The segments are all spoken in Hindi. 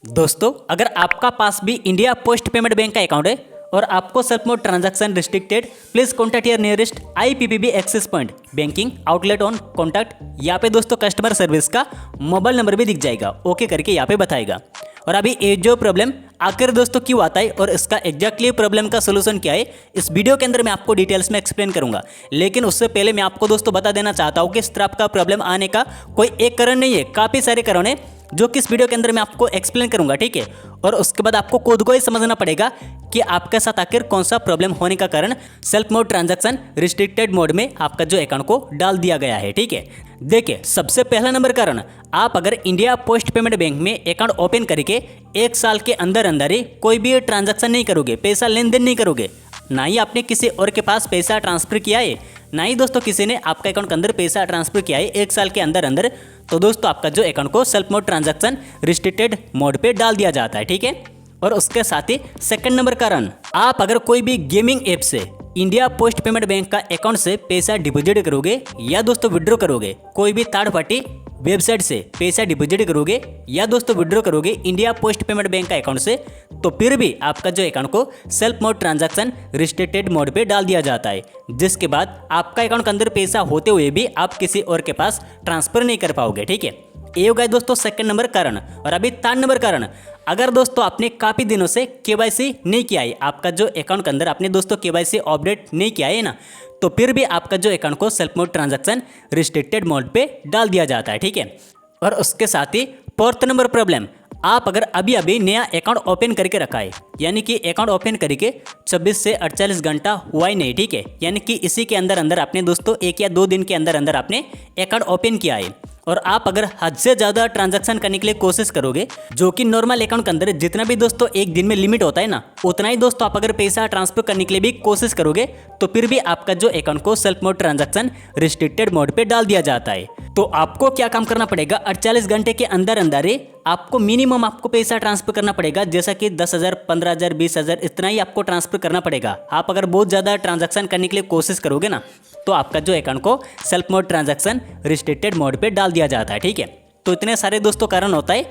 दोस्तों, अगर आपका पास भी इंडिया पोस्ट पेमेंट बैंक का अकाउंट है और आपको self mode transaction restricted, please contact your nearest IPPB access point banking outlet on contact. यहाँ पे दोस्तों कस्टमर सर्विस का मोबाइल नंबर भी दिख जाएगा, ओके करके यहाँ पे बताएगा। और अभी ये जो प्रॉब्लम आखिर दोस्तों क्यों आता है और इसका एग्जैक्टली प्रॉब्लम का सोल्यूशन क्या है, इस वीडियो के अंदर मैं आपको डिटेल्स में एक्सप्लेन करूंगा। लेकिन उससे पहले मैं आपको दोस्तों बता देना चाहता हूं कि इस तरह का प्रॉब्लम आने का कोई एक कारण नहीं है, काफ़ी सारे कारण है जो कि इस वीडियो के अंदर मैं आपको एक्सप्लेन करूंगा, ठीक है। और उसके बाद आपको खुद को ही समझना पड़ेगा कि आपके साथ आखिर कौन सा प्रॉब्लम होने का कारण self mode transaction restricted mode में आपका जो अकाउंट को डाल दिया गया है, ठीक है। देखिए, सबसे पहला नंबर कारण, आप अगर इंडिया पोस्ट पेमेंट बैंक में अकाउंट ओपन करके 1 साल के अंदर अंदर ही कोई भी ट्रांजैक्शन नहीं करोगे, पैसा लेन देन नहीं करोगे, ना ही आपने किसी और के पास पैसा ट्रांसफर किया है, ना ही दोस्तों किसी ने आपका अकाउंट के अंदर पैसा ट्रांसफर किया है 1 साल के अंदर अंदर, तो दोस्तों आपका जो अकाउंट को self mode transaction restricted mode पे डाल दिया जाता है, ठीक है। और उसके साथ ही सेकंड नंबर कारण, आप अगर कोई भी गेमिंग ऐप से इंडिया पोस्ट पेमेंट बैंक का अकाउंट से पैसा डिपॉजिट करोगे या दोस्तों विड्रॉ करोगे, कोई भी थर्ड पार्टी वेबसाइट से पैसा डिपॉजिट करोगे या दोस्तों विड्रॉ करोगे इंडिया पोस्ट पेमेंट बैंक का अकाउंट से, तो फिर भी आपका जो अकाउंट को self mode transaction restricted mode पे डाल दिया जाता है, जिसके बाद आपका अकाउंट के अंदर पैसा होते हुए भी आप किसी और के पास ट्रांसफर नहीं कर पाओगे, ठीक है। ये हो गया दोस्तों सेकंड नंबर कारण। और अभी थर्ड नंबर कारण, अगर दोस्तों आपने काफ़ी दिनों से KYC नहीं किया है, आपका जो अकाउंट के अंदर आपने दोस्तों KYC अपडेट नहीं किया है ना, तो फिर भी आपका जो अकाउंट को self mode transaction restricted mode पे डाल दिया जाता है, ठीक है। और उसके साथ ही फोर्थ नंबर प्रॉब्लम, आप अगर अभी अभी नया अकाउंट ओपन करके रखा है, यानी कि अकाउंट ओपन करके 24 से 48 घंटा हुआ ही नहीं, ठीक है, यानी कि इसी के अंदर अंदर आपने दोस्तों 1 या 2 दिन के अंदर अंदर आपने अकाउंट ओपन किया है, और आप अगर हद से ज़्यादा ट्रांजैक्शन करने के लिए कोशिश करोगे, जो कि नॉर्मल अकाउंट के अंदर जितना भी दोस्तों एक दिन में लिमिट होता है ना, उतना ही दोस्तों आप अगर पैसा ट्रांसफर करने के लिए भी कोशिश करोगे, तो फिर भी आपका जो अकाउंट को self mode transaction restricted mode पे डाल दिया जाता है। तो आपको क्या काम करना पड़ेगा, 48 घंटे के अंदर अंदर ही आपको मिनिमम आपको पैसा ट्रांसफर करना पड़ेगा, जैसा कि 10,000, 15,000, 20,000 इतना ही आपको ट्रांसफर करना पड़ेगा। आप अगर बहुत ज़्यादा ट्रांजैक्शन करने के लिए कोशिश करोगे ना, तो आपका जो अकाउंट को self mode transaction restricted mode पे डाल दिया जाता है, ठीक है। तो इतने सारे दोस्तों कारण होता है।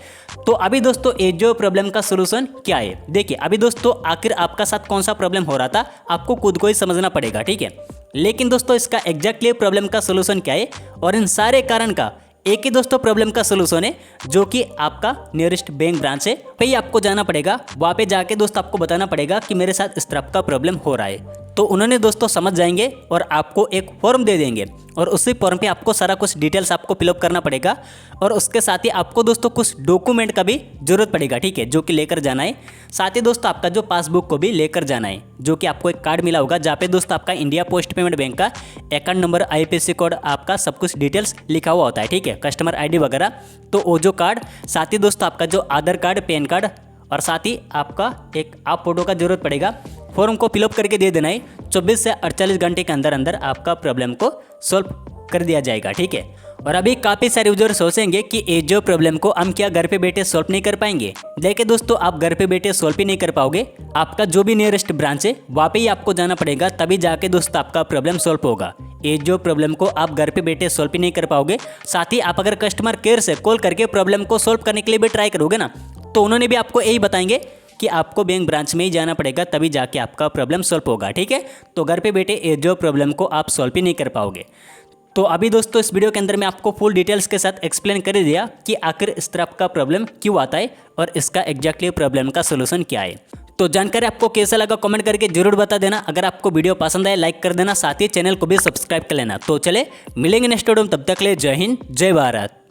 तो अभी दोस्तों ये जो प्रॉब्लम का सोल्यूशन क्या है, देखिए अभी दोस्तों आखिर आपका साथ कौन सा प्रॉब्लम हो रहा था आपको खुद को ही समझना पड़ेगा, ठीक है। लेकिन दोस्तों इसका एग्जैक्टली प्रॉब्लम का सोल्यूशन क्या है और इन सारे कारण का एक ही दोस्तों प्रॉब्लम का सोल्यूशन है, जो कि आपका नियरेस्ट बैंक ब्रांच है, वही आपको जाना पड़ेगा। वहाँ पे जाके दोस्तों आपको बताना पड़ेगा कि मेरे साथ इस तरह का प्रॉब्लम हो रहा है, तो उन्होंने दोस्तों समझ जाएंगे और आपको एक फॉर्म दे देंगे, और उसी फॉर्म पे आपको सारा कुछ डिटेल्स आपको फिलअप करना पड़ेगा। और उसके साथ ही आपको दोस्तों कुछ डॉक्यूमेंट का भी जरूरत पड़ेगा, ठीक है, जो कि लेकर जाना है। साथ ही दोस्तों आपका जो पासबुक को भी लेकर जाना है, जो कि आपको एक कार्ड मिला होगा, जहाँ पे दोस्तों आपका इंडिया पोस्ट पेमेंट बैंक का अकाउंट नंबर, IFSC कोड, आपका सब कुछ डिटेल्स लिखा हुआ होता है, ठीक है, कस्टमर ID वगैरह। तो वो जो कार्ड, साथ ही दोस्तों आपका जो आधार कार्ड, पैन कार्ड, और साथ ही आपका एक आप फोटो का जरूरत पड़ेगा। फॉर्म को फिलअप करके दे देना है, 24 से 48 घंटे के अंदर अंदर आपका प्रॉब्लम को सॉल्व कर दिया जाएगा, ठीक है। और अभी काफ़ी सारे यूजर सोचेंगे कि ये जो प्रॉब्लम को हम क्या घर पे बैठे सॉल्व नहीं कर पाएंगे। देखिए दोस्तों, आप घर पे बैठे सॉल्व ही नहीं कर पाओगे, आपका जो भी नियरेस्ट ब्रांच है वहाँ पे ही आपको जाना पड़ेगा, तभी जाके दोस्तों आपका प्रॉब्लम सॉल्व होगा। ये जो प्रॉब्लम को आप घर पे बैठे सॉल्व ही नहीं कर पाओगे। साथ ही आप अगर कस्टमर केयर से कॉल करके प्रॉब्लम को सॉल्व करने के लिए भी ट्राई करोगे ना, तो उन्होंने भी आपको यही बताएंगे कि आपको बैंक ब्रांच में ही जाना पड़ेगा, तभी जाके आपका प्रॉब्लम सॉल्व होगा, ठीक है। तो घर पे बैठे ये जो प्रॉब्लम को आप सॉल्व ही नहीं कर पाओगे। तो अभी दोस्तों इस वीडियो के अंदर मैं आपको फुल डिटेल्स के साथ एक्सप्लेन कर दिया कि आखिर इस तरह का प्रॉब्लम क्यों आता है और इसका एग्जैक्टली प्रॉब्लम का सोल्यूशन क्या है। तो जानकारी आपको कैसा लगा कमेंट करके जरूर बता देना। अगर आपको वीडियो पसंद आए लाइक कर देना, साथ ही चैनल को भी सब्सक्राइब कर लेना। तो चले मिलेंगे नेक्स्ट वीडियो में, तब तक के लिए जय हिंद, जय भारत।